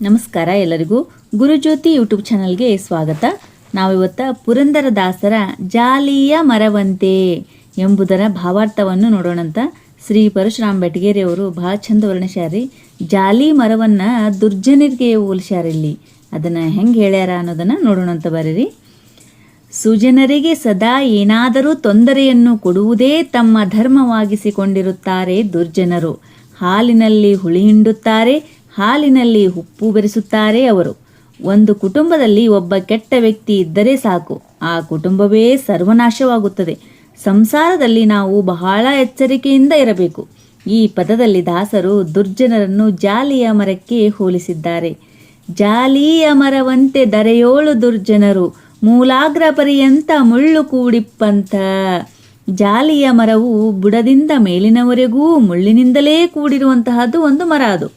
ನಮಸ್ಕಾರ ಎಲ್ಲರಿಗೂ. ಗುರುಜ್ಯೋತಿ ಯೂಟ್ಯೂಬ್ ಚಾನಲ್ಗೆ ಸ್ವಾಗತ. ನಾವಿವತ್ತ ಪುರಂದರದಾಸರ ಜಾಲಿಯ ಮರವಂತೆ ಎಂಬುದರ ಭಾವಾರ್ಥವನ್ನು ನೋಡೋಣಂತ. ಶ್ರೀ ಪರಶುರಾಮ್ ಬೆಟಗೇರಿಯವರು ಭಾಳ ಚಂದ ವರ್ಣಿಸ್ಯಾರಿ. ಜಾಲಿ ಮರವನ್ನು ದುರ್ಜನರಿಗೆ ಹೋಲಿಸ್ಯಾರಿಲ್ಲಿ. ಅದನ್ನು ಹೆಂಗೆ ಹೇಳ್ಯಾರ ಅನ್ನೋದನ್ನು ನೋಡೋಣಂತ ಬರೀರಿ. ಸುಜನರಿಗೆ ಸದಾ ಏನಾದರೂ ತೊಂದರೆಯನ್ನು ಕೊಡುವುದೇ ತಮ್ಮ ಧರ್ಮವಾಗಿಸಿಕೊಂಡಿರುತ್ತಾರೆ ದುರ್ಜನರು. ಹಾಲಿನಲ್ಲಿ ಹುಳಿ ಹಿಂಡುತ್ತಾರೆ, ಹಾಲಿನಲ್ಲಿ ಉಪ್ಪು ಬೆರೆಸುತ್ತಾರೆ ಅವರು. ಒಂದು ಕುಟುಂಬದಲ್ಲಿ ಒಬ್ಬ ಕೆಟ್ಟ ವ್ಯಕ್ತಿ ಇದ್ದರೆ ಸಾಕು, ಆ ಕುಟುಂಬವೇ ಸರ್ವನಾಶವಾಗುತ್ತದೆ. ಸಂಸಾರದಲ್ಲಿ ನಾವು ಬಹಳ ಎಚ್ಚರಿಕೆಯಿಂದ ಇರಬೇಕು. ಈ ಪದದಲ್ಲಿ ದಾಸರು ದುರ್ಜನರನ್ನು ಜಾಲಿಯ ಮರಕ್ಕೆ ಹೋಲಿಸಿದ್ದಾರೆ. ಜಾಲಿಯ ಮರವಂತೆ ದರೆಯೋಳು ದುರ್ಜನರು, ಮೂಲಾಗ್ರ ಪರ್ಯಂತ ಮುಳ್ಳು ಕೂಡಿಪ್ಪಂತ. ಜಾಲಿಯ ಮರವು ಬುಡದಿಂದ ಮೇಲಿನವರೆಗೂ ಮುಳ್ಳಿನಿಂದಲೇ ಕೂಡಿರುವಂತಹದ್ದು ಒಂದು ಮರ. ಅದು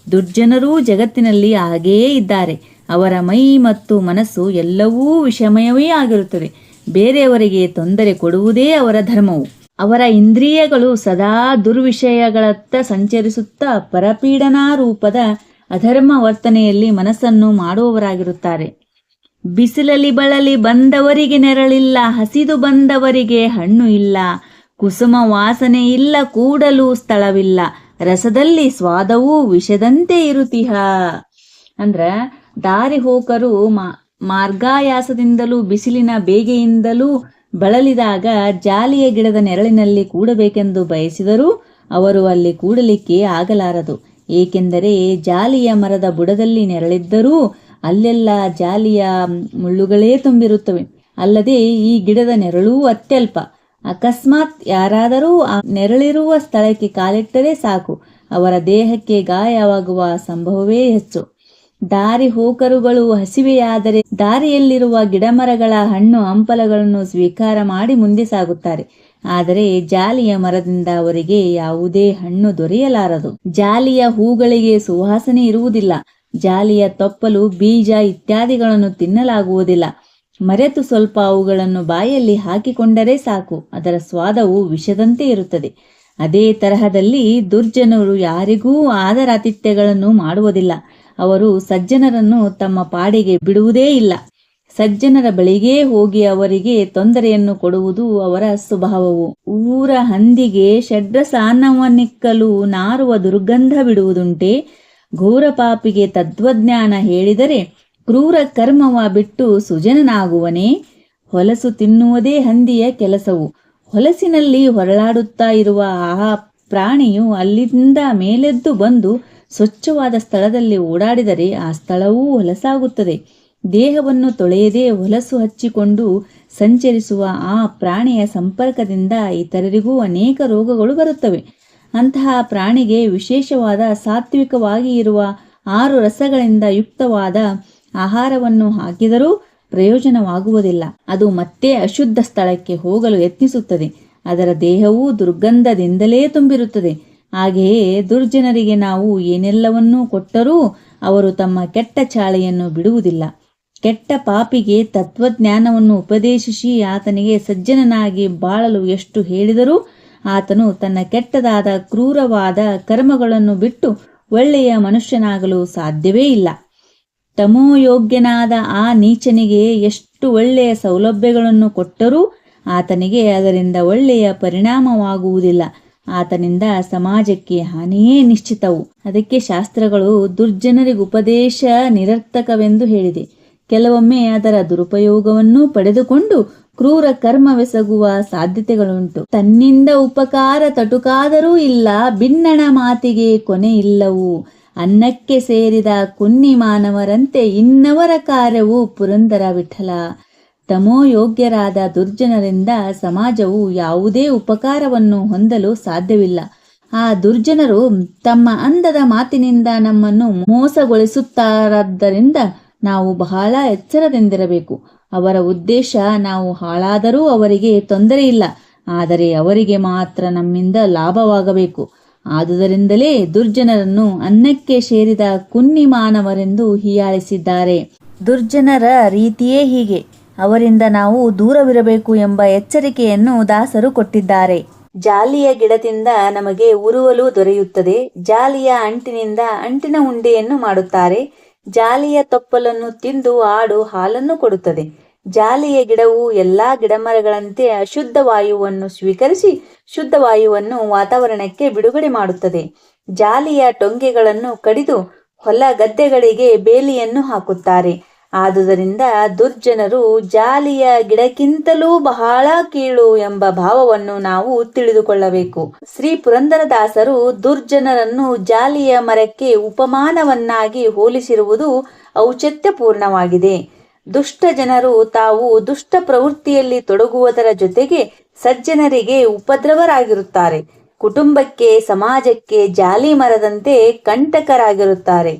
ದುರ್ಜನರು ಜಗತ್ತಿನಲ್ಲಿ ಹಾಗೆಯೇ ಇದ್ದಾರೆ. ಅವರ ಮೈ ಮತ್ತು ಮನಸ್ಸು ಎಲ್ಲವೂ ವಿಷಮಯವೇ ಆಗಿರುತ್ತದೆ. ಬೇರೆಯವರಿಗೆ ತೊಂದರೆ ಕೊಡುವುದೇ ಅವರ ಧರ್ಮವು. ಅವರ ಇಂದ್ರಿಯಗಳು ಸದಾ ದುರ್ವಿಷಯಗಳತ್ತ ಸಂಚರಿಸುತ್ತಾ ಪರಪೀಡನಾ ರೂಪದ ಅಧರ್ಮ ವರ್ತನೆಯಲ್ಲಿ ಮನಸ್ಸನ್ನು ಮಾಡುವವರಾಗಿರುತ್ತಾರೆ. ಬಿಸಿಲಲ್ಲಿ ಬಳಲಿ ಬಂದವರಿಗೆ ನೆರಳಿಲ್ಲ, ಹಸಿದು ಬಂದವರಿಗೆ ಹಣ್ಣು ಇಲ್ಲ, ಕುಸುಮ ವಾಸನೆ ಇಲ್ಲ, ಕೂಡಲು ಸ್ಥಳವಿಲ್ಲ, ರಸದಲ್ಲಿ ಸ್ವಾದವೂ ವಿಷದಂತೆ ಇರುತಿಹ. ಅಂದ್ರ ದಾರಿ ಹೋಕರು ಮಾರ್ಗಾಯಾಸದಿಂದಲೂ ಬಿಸಿಲಿನ ಬೇಗೆಯಿಂದಲೂ ಬಳಲಿದಾಗ ಜಾಲಿಯ ಗಿಡದ ನೆರಳಿನಲ್ಲಿ ಕೂಡಬೇಕೆಂದು ಬಯಸಿದರೂ ಅವರು ಅಲ್ಲಿ ಕೂಡಲಿಕ್ಕೆ ಆಗಲಾರದು. ಏಕೆಂದರೆ ಜಾಲಿಯ ಮರದ ಬುಡದಲ್ಲಿ ನೆರಳಿದ್ದರೂ ಅಲ್ಲೆಲ್ಲ ಜಾಲಿಯ ಮುಳ್ಳುಗಳೇ ತುಂಬಿರುತ್ತವೆ. ಅಲ್ಲದೆ ಈ ಗಿಡದ ನೆರಳೂ ಅತ್ಯಲ್ಪ. ಅಕಸ್ಮಾತ್ ಯಾರಾದರೂ ಆ ನೆರಳಿರುವ ಸ್ಥಳಕ್ಕೆ ಕಾಲಿಟ್ಟರೆ ಸಾಕು, ಅವರ ದೇಹಕ್ಕೆ ಗಾಯವಾಗುವ ಸಂಭವವೇ ಹೆಚ್ಚು. ದಾರಿ ಹೋಕರುಗಳು ಹಸಿವೆಯಾದರೆ ದಾರಿಯಲ್ಲಿರುವ ಗಿಡಮರಗಳ ಹಣ್ಣು ಹಂಪಲಗಳನ್ನು ಸ್ವೀಕಾರ ಮಾಡಿ ಮುಂದೆ ಸಾಗುತ್ತಾರೆ. ಆದರೆ ಜಾಲಿಯ ಮರದಿಂದ ಅವರಿಗೆ ಯಾವುದೇ ಹಣ್ಣು ದೊರೆಯಲಾರದು. ಜಾಲಿಯ ಹೂಗಳಿಗೆ ಸುವಾಸನೆ ಇರುವುದಿಲ್ಲ. ಜಾಲಿಯ ತೊಪ್ಪಲು, ಬೀಜ ಇತ್ಯಾದಿಗಳನ್ನು ತಿನ್ನಲಾಗುವುದಿಲ್ಲ. ಮರೆತು ಸ್ವಲ್ಪ ಅವುಗಳನ್ನು ಬಾಯಲ್ಲಿ ಹಾಕಿಕೊಂಡರೆ ಸಾಕು, ಅದರ ಸ್ವಾದವು ವಿಷದಂತೆ ಇರುತ್ತದೆ. ಅದೇ ತರಹದಲ್ಲಿ ದುರ್ಜನರು ಯಾರಿಗೂ ಆದರಾತಿಥ್ಯಗಳನ್ನು ಮಾಡುವುದಿಲ್ಲ. ಅವರು ಸಜ್ಜನರನ್ನು ತಮ್ಮ ಪಾಡಿಗೆ ಬಿಡುವುದೇ ಇಲ್ಲ. ಸಜ್ಜನರ ಬಳಿಗೇ ಹೋಗಿ ಅವರಿಗೆ ತೊಂದರೆಯನ್ನು ಕೊಡುವುದು ಅವರ ಸ್ವಭಾವವು. ಊರ ಹಂದಿಗೆ ಷಡ್ರಸಾನ್ನವನ್ನಿಕ್ಕಲು ನಾರುವ ದುರ್ಗಂಧ ಬಿಡುವುದುಂಟೆ. ಘೋರ ಪಾಪಿಗೆ ತತ್ವಜ್ಞಾನ ಹೇಳಿದರೆ ಕ್ರೂರ ಕರ್ಮವ ಬಿಟ್ಟು ಸುಜನನಾಗುವನೇ. ಹೊಲಸು ತಿನ್ನುವುದೇ ಹಂದಿಯ ಕೆಲಸವು. ಹೊಲಸಿನಲ್ಲಿ ಹೊರಳಾಡುತ್ತಾ ಇರುವ ಆ ಪ್ರಾಣಿಯು ಅಲ್ಲಿಂದ ಮೇಲೆದ್ದು ಬಂದು ಸ್ವಚ್ಛವಾದ ಸ್ಥಳದಲ್ಲಿ ಓಡಾಡಿದರೆ ಆ ಸ್ಥಳವೂ ಹೊಲಸಾಗುತ್ತದೆ. ದೇಹವನ್ನು ತೊಳೆಯದೆ ಹೊಲಸು ಹಚ್ಚಿಕೊಂಡು ಸಂಚರಿಸುವ ಆ ಪ್ರಾಣಿಯ ಸಂಪರ್ಕದಿಂದ ಇತರರಿಗೂ ಅನೇಕ ರೋಗಗಳು ಬರುತ್ತವೆ. ಅಂತಹ ಪ್ರಾಣಿಗೆ ವಿಶೇಷವಾದ ಸಾತ್ವಿಕವಾಗಿ ಇರುವ 6 ರಸಗಳಿಂದ ಯುಕ್ತವಾದ ಆಹಾರವನ್ನು ಹಾಕಿದರೂ ಪ್ರಯೋಜನವಾಗುವುದಿಲ್ಲ. ಅದು ಮತ್ತೆ ಅಶುದ್ಧ ಸ್ಥಳಕ್ಕೆ ಹೋಗಲು ಯತ್ನಿಸುತ್ತದೆ. ಅದರ ದೇಹವೂ ದುರ್ಗಂಧದಿಂದಲೇ ತುಂಬಿರುತ್ತದೆ. ಹಾಗೆಯೇ ದುರ್ಜನರಿಗೆ ನಾವು ಏನೆಲ್ಲವನ್ನೂ ಕೊಟ್ಟರೂ ಅವರು ತಮ್ಮ ಕೆಟ್ಟ ಚಾಳಿಯನ್ನು ಬಿಡುವುದಿಲ್ಲ. ಕೆಟ್ಟ ಪಾಪಿಗೆ ತತ್ವಜ್ಞಾನವನ್ನು ಉಪದೇಶಿಸಿ ಆತನಿಗೆ ಸಜ್ಜನನಾಗಿ ಬಾಳಲು ಎಷ್ಟು ಹೇಳಿದರೂ ಆತನು ತನ್ನ ಕೆಟ್ಟದಾದ ಕ್ರೂರವಾದ ಕರ್ಮಗಳನ್ನು ಬಿಟ್ಟು ಒಳ್ಳೆಯ ಮನುಷ್ಯನಾಗಲು ಸಾಧ್ಯವೇ ಇಲ್ಲ. ತಮೋಯೋಗ್ಯನಾದ ಆ ನೀಚನಿಗೆ ಎಷ್ಟು ಒಳ್ಳೆಯ ಸೌಲಭ್ಯಗಳನ್ನು ಕೊಟ್ಟರೂ ಆತನಿಗೆ ಅದರಿಂದ ಒಳ್ಳೆಯ ಪರಿಣಾಮವಾಗುವುದಿಲ್ಲ. ಆತನಿಂದ ಸಮಾಜಕ್ಕೆ ಹಾನಿಯೇ ನಿಶ್ಚಿತವು. ಅದಕ್ಕೆ ಶಾಸ್ತ್ರಗಳು ದುರ್ಜನರಿಗೆ ಉಪದೇಶ ನಿರರ್ಥಕವೆಂದು ಹೇಳಿದೆ. ಕೆಲವೊಮ್ಮೆ ಅದರ ದುರುಪಯೋಗವನ್ನೂ ಪಡೆದುಕೊಂಡು ಕ್ರೂರ ಕರ್ಮವೆಸಗುವ ಸಾಧ್ಯತೆಗಳುಂಟು. ತನ್ನಿಂದ ಉಪಕಾರ ತಟುಕಾದರೂ ಇಲ್ಲ, ಬಿನ್ನಣ ಮಾತಿಗೆ ಕೊನೆ ಇಲ್ಲವು. ಅನ್ನಕ್ಕೆ ಸೇರಿದ ಕುನ್ನಿ ಮಾನವರಂತೆ ಇನ್ನವರ ಕಾರ್ಯವು ಪುರಂದರ ವಿಠಲ. ತಮೋಯೋಗ್ಯರಾದ ದುರ್ಜನರಿಂದ ಸಮಾಜವು ಯಾವುದೇ ಉಪಕಾರವನ್ನು ಹೊಂದಲು ಸಾಧ್ಯವಿಲ್ಲ. ಆ ದುರ್ಜನರು ತಮ್ಮ ಅಂದದ ಮಾತಿನಿಂದ ನಮ್ಮನ್ನು ಮೋಸಗೊಳಿಸುತ್ತಾರಾದ್ದರಿಂದ ನಾವು ಬಹಳ ಎಚ್ಚರದಿಂದಿರಬೇಕು. ಅವರ ಉದ್ದೇಶ ನಾವು ಹಾಳಾದರೂ ಅವರಿಗೆ ತೊಂದರೆ ಇಲ್ಲ, ಆದರೆ ಅವರಿಗೆ ಮಾತ್ರ ನಮ್ಮಿಂದ ಲಾಭವಾಗಬೇಕು. ಆದುದರಿಂದಲೇ ದುರ್ಜನರನ್ನು ಅನ್ನಕ್ಕೆ ಸೇರಿದ ಕುನ್ನಿ ಮಾನವರೆಂದು ಹೀಯಾಳಿಸಿದ್ದಾರೆ. ದುರ್ಜನರ ರೀತಿಯೇ ಹೀಗೆ. ಅವರಿಂದ ನಾವು ದೂರವಿರಬೇಕು ಎಂಬ ಎಚ್ಚರಿಕೆಯನ್ನು ದಾಸರು ಕೊಟ್ಟಿದ್ದಾರೆ. ಜಾಲಿಯ ಗಿಡದಿಂದ ನಮಗೆ ಉರುವಲು ದೊರೆಯುತ್ತದೆ. ಜಾಲಿಯ ಅಂಟಿನಿಂದ ಅಂಟಿನ ಉಂಡೆಯನ್ನು ಮಾಡುತ್ತಾರೆ. ಜಾಲಿಯ ತೊಪ್ಪಲನ್ನು ತಿಂದು ಆಡು ಹಾಲನ್ನು ಕೊಡುತ್ತದೆ. ಜಾಲಿಯ ಗಿಡವು ಎಲ್ಲಾ ಗಿಡಮರಗಳಂತೆ ಅಶುದ್ಧ ವಾಯುವನ್ನು ಸ್ವೀಕರಿಸಿ ಶುದ್ಧ ವಾಯುವನ್ನು ವಾತಾವರಣಕ್ಕೆ ಬಿಡುಗಡೆ ಮಾಡುತ್ತದೆ. ಜಾಲಿಯ ಟೊಂಗೆಗಳನ್ನು ಕಡಿದು ಹೊಲ ಗದ್ದೆಗಳಿಗೆ ಬೇಲಿಯನ್ನು ಹಾಕುತ್ತಾರೆ. ಆದುದರಿಂದ ದುರ್ಜನರು ಜಾಲಿಯ ಗಿಡಕ್ಕಿಂತಲೂ ಬಹಳ ಕೀಳು ಎಂಬ ಭಾವವನ್ನು ನಾವು ತಿಳಿದುಕೊಳ್ಳಬೇಕು. ಶ್ರೀ ಪುರಂದರದಾಸರು ದುರ್ಜನರನ್ನು ಜಾಲಿಯ ಮರಕ್ಕೆ ಉಪಮಾನವನ್ನಾಗಿ ಹೋಲಿಸಿರುವುದು ಔಚಿತ್ಯಪೂರ್ಣವಾಗಿದೆ. ದುಷ್ಟ ಜನರು ತಾವು ದುಷ್ಟ ಪ್ರವೃತ್ತಿಯಲ್ಲಿ ತೊಡಗುವುದರ ಜೊತೆಗೆ ಸಜ್ಜನರಿಗೆ ಉಪದ್ರವರಾಗಿರುತ್ತಾರೆ. ಕುಟುಂಬಕ್ಕೆ ಸಮಾಜಕ್ಕೆ ಜಾಲಿ ಮರದಂತೆ ಕಂಟಕರಾಗಿರುತ್ತಾರೆ.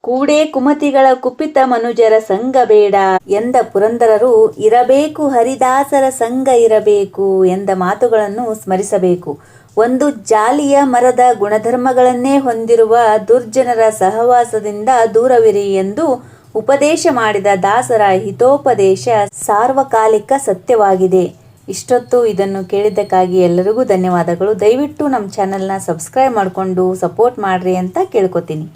ಕೂಡೆ ಕುಮತಿಗಳ ಕುಪಿತ ಮನುಜರ ಸಂಘ ಬೇಡ ಎಂದ ಪುರಂದರರು ಇರಬೇಕು ಹರಿದಾಸರ ಸಂಘ ಇರಬೇಕು ಎಂದ ಮಾತುಗಳನ್ನು ಸ್ಮರಿಸಬೇಕು. ಒಂದು ಜಾಲಿಯ ಮರದ ಗುಣಧರ್ಮಗಳನ್ನೇ ಹೊಂದಿರುವ ದುರ್ಜನರ ಸಹವಾಸದಿಂದ ದೂರವಿರಿ ಎಂದು ಉಪದೇಶ ಮಾಡಿದ ದಾಸರ ಹಿತೋಪದೇಶ ಸಾರ್ವಕಾಲಿಕ ಸತ್ಯವಾಗಿದೆ. ಇಷ್ಟೊತ್ತು ಇದನ್ನು ಕೇಳಿದ್ದಕ್ಕಾಗಿ ಎಲ್ಲರಿಗೂ ಧನ್ಯವಾದಗಳು. ದಯವಿಟ್ಟು ನಮ್ಮ ಚಾನೆಲ್ನ ಸಬ್ಸ್ಕ್ರೈಬ್ ಮಾಡಿಕೊಂಡು ಸಪೋರ್ಟ್ ಮಾಡ್ರಿ ಅಂತ ಕೇಳ್ಕೊತೀನಿ.